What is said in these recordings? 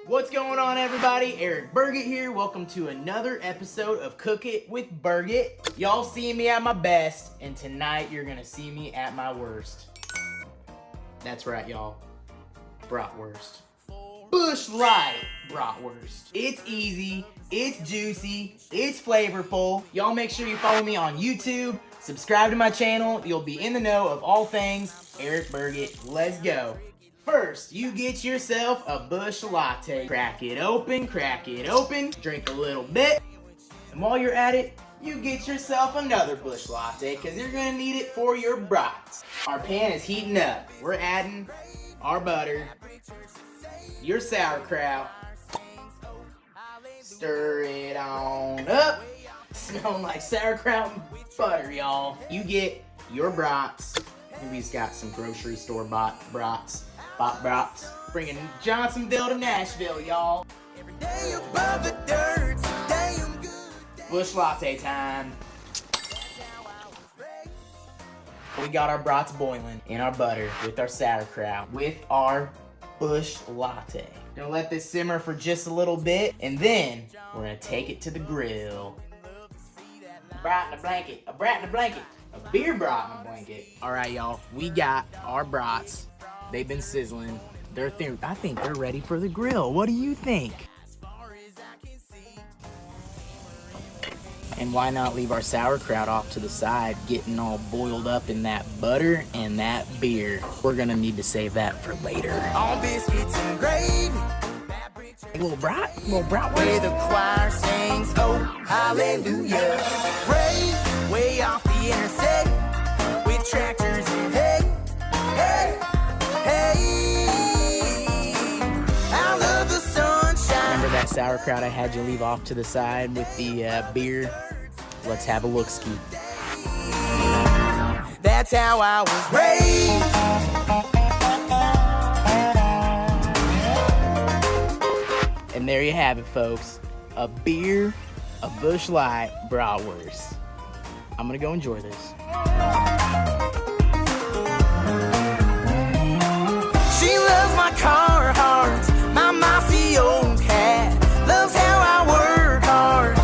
What's going on, everybody? Eric Burgett here. Welcome to another episode of Cook It with Burgett. Y'all see me at my best, and tonight you're gonna see me at my worst. That's right, y'all. Bratwurst. Busch Light Bratwurst. It's easy, it's juicy, it's flavorful. Y'all make sure you follow me on YouTube, subscribe to my channel. You'll be in the know of all things Eric Burgett. Let's go. First, you get yourself a Busch Latte. Crack it open, drink a little bit. And while you're at it, you get yourself another Busch Latte because you're gonna need it for your brats. Our pan is heating up. We're adding our butter, your sauerkraut. Stir it on up. Smelling like sauerkraut and butter, y'all. You get your brats. Maybe he's got some grocery store bought brats. Bringing Johnsonville to Nashville, y'all. Busch Latte time. We got our brats boiling in our butter with our sauerkraut, with our Busch Latte. Gonna let this simmer for just a little bit, and then we're gonna take it to the grill. A brat in a blanket, a brat in a blanket, a beer brat in a blanket. All right, y'all, we got our brats. They've been sizzling. I think they're ready for the grill. What do you think? And why not leave our sauerkraut off to the side, getting all boiled up in that butter and that beer. We're gonna need to save that for later. All biscuits and gravy. A little brat where the choir sings, oh, hallelujah. Way off the interstate with tractors and hey, hey. Out of the sunshine. Remember that sauerkraut I had you leave off to the side with the beer? Let's have a look-ski. That's how I was raised. And there you have it, folks. A beer, a Busch Light Bratwurst. I'm gonna go enjoy this. My car heart, my mousy old cat loves how I work hard,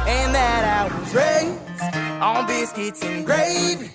and that I was raised on biscuits and gravy.